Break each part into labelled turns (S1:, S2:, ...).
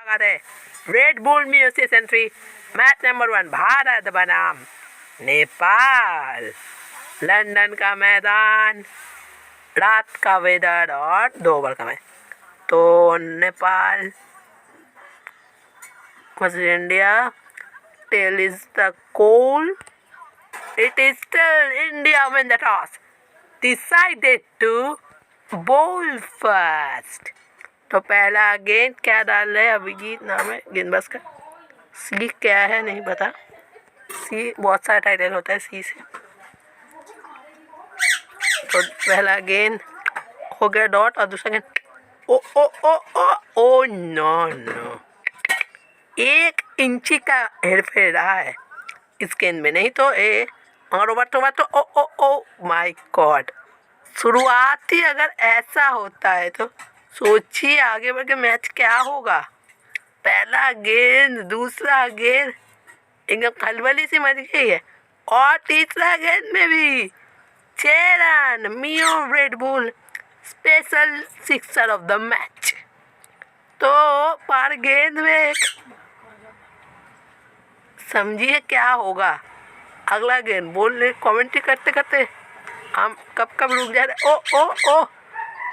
S1: स्वागत है Red Bull music century match number 1 Bharat बनाम नेपाल। लंदन का मैदान, रात का वेदर और 2 ओवर का मैच। तो Nepal versus India, tail is the call. It is still India win the toss, decided to bowl first। तो पहला गेंद क्या डाल रहे हैं? अभिजीत नाम है गेंदबाज का। सी क्या है नहीं पता, सी बहुत सारा टाइटल होता है सी से। तो पहला गेंद हो गया डॉट और दूसरा गेंद ओ oh oh oh oh no no, 1 इंची का हेरफेर रहा है इस गेंद में, नहीं तो और ओवर तो ओ ओ ओ माय गॉड। शुरुआती अगर ऐसा होता है तो सोचिए आगे बढ़ के मैच क्या होगा। पहला गेंद, दूसरा गेंद एकदम खलबली सी मच गई है और तीसरा गेंद में भी 6 रन। मियो Red Bull special sixer of the match. तो पर गेंद में समझिए क्या होगा। अगला गेंद बोलने कमेंट्री करते करते हम कब रुक जा रहे। Oh oh oh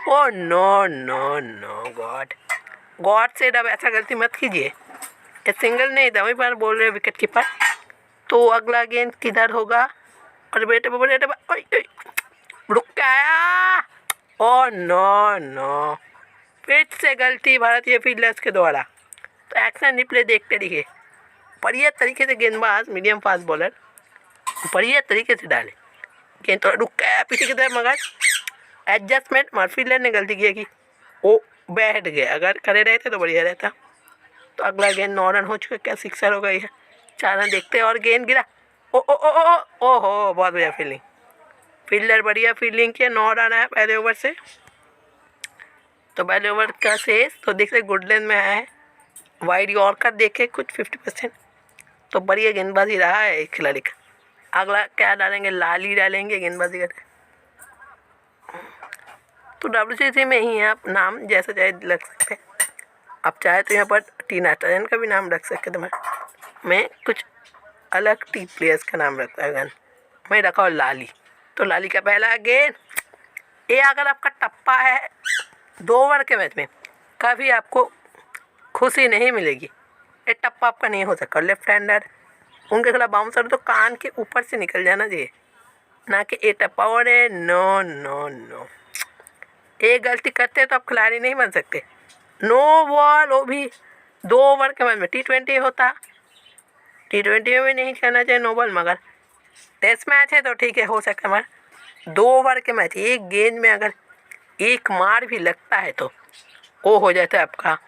S1: oh no no no God से अब ऐसा गलती मत कीजिए। ये सिंगल नहीं था, वहीं पर बोल रहे विकेट कीपर। तो अगला गेंद किधर होगा? और बेटे रुक के आया। ओ नो नो, फिर से गलती भारतीय फील्डर्स के द्वारा। तो एक्शन रिप्ले देखते रहिए। बढ़िया तरीके से गेंदबाज मीडियम फास्ट बॉलर बढ़िया तरीके से डाले गेंद। थोड़ा रुक गया पीछे की तरफ, मगर एडजस्टमेंट मर्फीलर ने गलती की कि वो बैठ गए। अगर करे रहते तो बढ़िया रहता। तो अगला गेंद 9 रन हो चुका, क्या सिक्सर हो गई है? 4 रन देखते हैं और गेंद गिरा। ओ ओ ओ ओ ओ हो, बहुत बढ़िया फील्डिंग, फील्डर बढ़िया फील्डिंग किया। 9 रन है पहले ओवर से। तो पहले ओवर का शेष तो देख रहे गुड लेंथ में आया है। वाइड यॉर्कर देखे कुछ 50%। तो बढ़िया गेंदबाजी रहा है एक खिलाड़ी का। अगला क्या डालेंगे? लाली डालेंगे गेंदबाजी करके। तो WCC में ही आप नाम जैसा चाहे लग सकते हैं। आप चाहे तो यहाँ पर टी नटराजन का भी नाम रख सकते हैं। मैं कुछ अलग टी प्लेयर्स का नाम रखता है, मैं रखा और लाली। तो लाली का पहला गेंद, ये अगर आपका टप्पा है 2 ओवर के मैच में, कभी आपको खुशी नहीं मिलेगी। ये टप्पा आपका नहीं हो सकता। लेफ्ट हैंडर उनके खिलाफ बाउंसर तो कान के ऊपर से निकल जाना चाहिए, ना कि ए टप्पा। और नो नो नो, एक गलती करते तो आप खिलाड़ी नहीं बन सकते। नो बॉल, वो भी 2 ओवर के मैच में। T20 होता, T20 में भी नहीं करना चाहिए नो बॉल, मगर टेस्ट मैच है तो ठीक है, हो सकता है। मगर 2 ओवर के मैच, एक गेंद में अगर एक मार भी लगता है तो वो हो जाता है आपका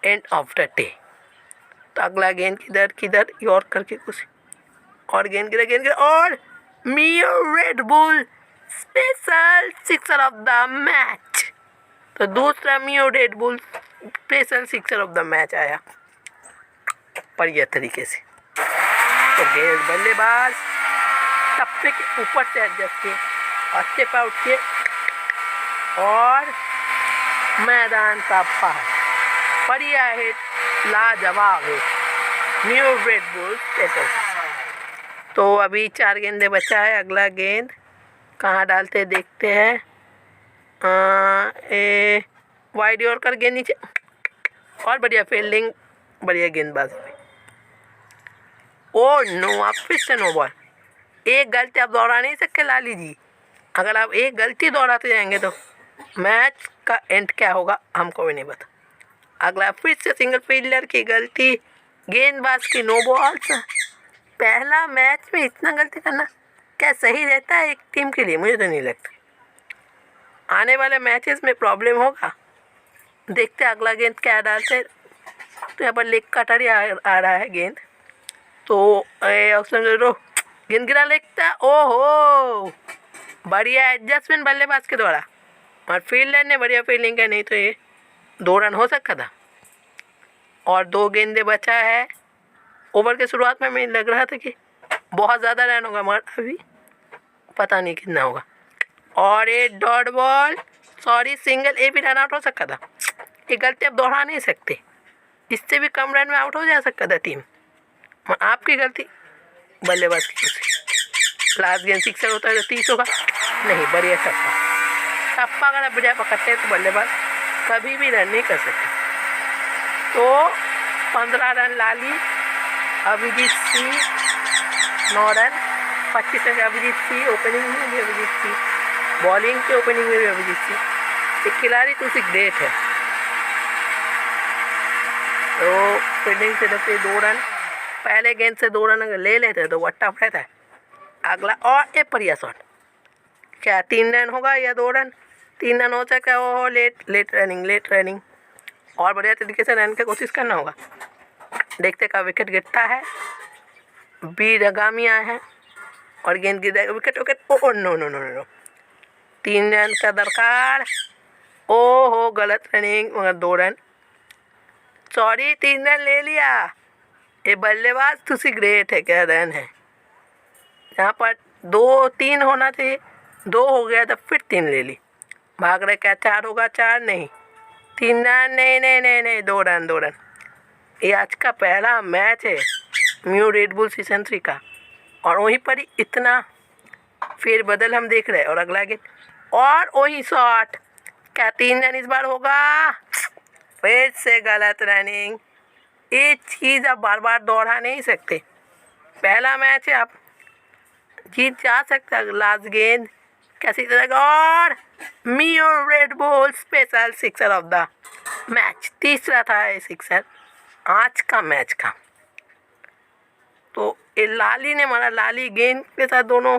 S1: एंड ऑफ द डे। तो अगला गेंद किधर यॉर्क करके कुछ और गेंद गिरा और मियो Red Bull special sixer of the match. तो दूसरा मियो Red Bull special sixer of the match आया बढ़िया तरीके से। तो गेंद बल्लेबाज टप्पे के ऊपर से एडजस्ट किए, अच्छे पर उठ के और मैदान का पार। बढ़िया हिट, लाजवाब हिट, मियो रेड बुल स्पेशल। तो अभी 4 गेंदे बचा है। अगला गेंद कहाँ डालते देखते हैं। वाइड यॉर्कर गेंद नीचे और बढ़िया फील्डिंग, बढ़िया गेंदबाजी। ओ नो, आप फिर से नो बॉल। एक गलती आप दोहरा नहीं सकते लाली जी। अगर आप एक गलती दोहराते जाएंगे तो मैच का एंड क्या होगा हमको भी नहीं पता। अगला फिर से सिंगल फील्डर की गलती, गेंदबाज की नो बॉल। पहला मैच में इतना गलती करना क्या सही रहता है एक टीम के लिए? मुझे तो नहीं लगता। आने वाले मैचेस में प्रॉब्लम होगा। देखते अगला गेंद क्या डालते। तो यहाँ पर लेग कटर ही आ रहा है गेंद। तो गेंद गिरा लेगता। ओहो, बढ़िया एडजस्टमेंट बल्लेबाज के द्वारा और फील्डर ने बढ़िया फील्डिंग का, नहीं तो ये 2 रन हो सकता था। और 2 गेंदे बचा है। ओवर के शुरुआत में मुझे लग रहा था कि बहुत ज़्यादा रन होगा, मगर अभी पता नहीं कितना होगा। और ये डॉट बॉल, सॉरी सिंगल, ये भी रन आउट हो सकता था। ये गलती आप दोहरा नहीं सकते। इससे भी कम रन में आउट हो जा सकता था टीम। आपकी गलती, बल्लेबाज की गलती। लास्ट गेंद सिक्सर होता है तो 30 होगा, नहीं, बढ़िया टप्पा अगर आप बजाय पकड़ते हैं तो बल्लेबाज कभी भी रन नहीं कर सकते। तो 15 रन लाली, Abhijit Singh 9 run, 25 run Abhijit Singh, opening में भी अभिजीत सिंह, बॉलिंग के ओपनिंग में भी अभिजीत सिंह। एक खिलाड़ी तो उसी ग्रेट है। तो फील्डिंग से लगते 2 रन, पहले गेंद से 2 रन अगर ले लेते तो वो टफ रहता है। अगला और एक बढ़िया शॉट, क्या 3 रन होगा या 2 रन? 3 रन हो सकता है। वो लेट रनिंग और बढ़िया तरीके से रन की कोशिश करना होगा। देखते का विकेट गिरता है, बी रगामी आए हैं और गेंद गिर जाएगा, विकेट। ओ नो, 3 रन का दरकार। ओहो, गलत रनिंग, मगर 2 रन, सॉरी 3 रन ले लिया। ये बल्लेबाज तुसी ग्रेट है, क्या रन है। यहाँ पर 2-3 होना चाहिए, 2 हो गया तो फिर 3 ले ली। भाग रहे, क्या 4 होगा? 4 नहीं, 3 रन, नहीं, 2 रन। ये आज का पहला मैच है म्यू रेड बुल सीजन 3 का, और वहीं पर ही इतना फिर बदल हम देख रहे हैं। और अगला गेंद और वही शॉट, क्या 3 रन इस बार होगा? फिर से गलत रनिंग। ये चीज़ आप बार बार दोहरा नहीं सकते। पहला मैच है, आप जीत जा सकते हैं। लास्ट गेंद कैसी तरह, और मियो Red Bull special sixer of the match, तीसरा था ये सिक्सर आज का मैच का। तो ये लाली ने मारा, लाली गेंद के साथ दोनों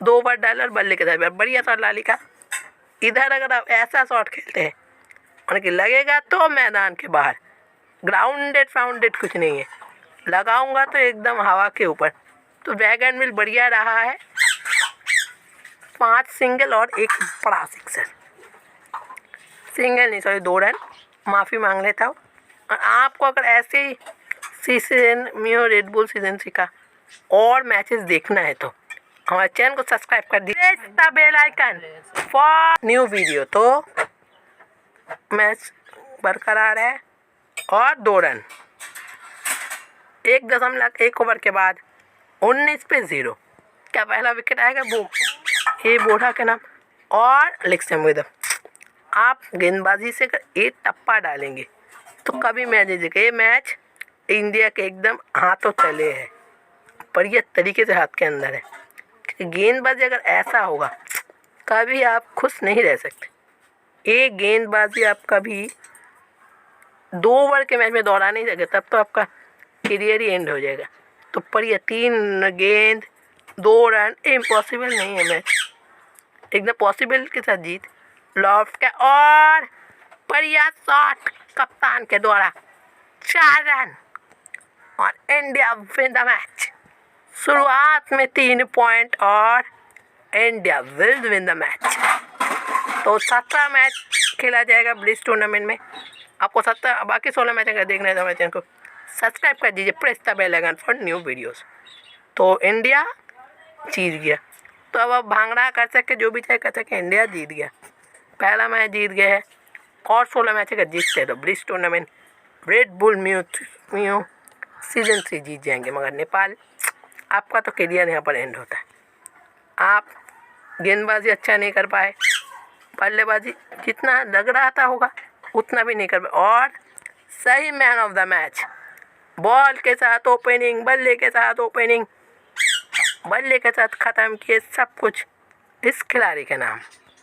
S1: 2 बार डालर, बल्ले के साथ बढ़िया शॉट लाली का। इधर अगर आप ऐसा शॉट खेलते हैं और कि लगेगा तो मैदान के बाहर, ग्राउंडेड फाउंडेड कुछ नहीं है, लगाऊंगा तो एकदम हवा के ऊपर। तो वैगन मिल बढ़िया रहा है, 5 सिंगल और 1 बड़ा सिक्सर। सिंगल नहीं, सॉरी 2 रन, माफ़ी मांग लेता हूँ। और आपको अगर ऐसे ही सीजन म्यू रेड बुल सीजन 3 का और मैचेस देखना है तो हमारे चैनल को सब्सक्राइब कर दीजिए, the bell icon for new video. तो मैच बरकरार है और 2 रन, 1.1 ओवर के बाद 19 पे 0। क्या पहला विकेट आएगा? वो ये बोढ़ा के नाम और लिखते हैं। आप गेंदबाजी से अगर एक टप्पा डालेंगे तो कभी मैच नहीं जीतेगा। ये मैच इंडिया के एकदम हाथों चले है, बढ़िया तरीके से हाथ के अंदर है। गेंदबाजी अगर ऐसा होगा कभी आप खुश नहीं रह सकते। ये गेंदबाजी आप कभी 2 ओवर के मैच में दौड़ा नहीं सकते, तब तो आपका करियर ही एंड हो जाएगा। तो बढ़िया 3 गेंद 2 रन, इम्पॉसिबल नहीं है मैच, एकदम पॉसिबल के साथ जीत। लॉफ्ट का और बढ़िया शॉट कप्तान के द्वारा, 4 रन और इंडिया विन द मैच। शुरुआत में 3 पॉइंट और India will win the match. तो 17 मैच खेला जाएगा ब्लिट्ज टूर्नामेंट में। आपको 17 बाकी 16 मैच अगर देखना है तो हमारे चैनल को सब्सक्राइब कर दीजिए, press the bell icon for new videos. तो इंडिया जीत गया, तो अब आप भांगड़ा कर सके, जो भी चाहे कर सके, इंडिया जीत गया, पहला मैच जीत गया है। और 16 मैच अगर जीतते हैं तो blitz tournament red bull mu season 3 जीत जाएंगे। मगर नेपाल, आपका तो करियर यहाँ पर एंड होता है। आप गेंदबाजी अच्छा नहीं कर पाए, बल्लेबाजी जितना लग रहा था होगा उतना भी नहीं कर पाए, और सही man of the match, ball के साथ ओपनिंग, बल्ले के साथ ओपनिंग, बल्ले के साथ ख़त्म किए सब कुछ इस खिलाड़ी के नाम।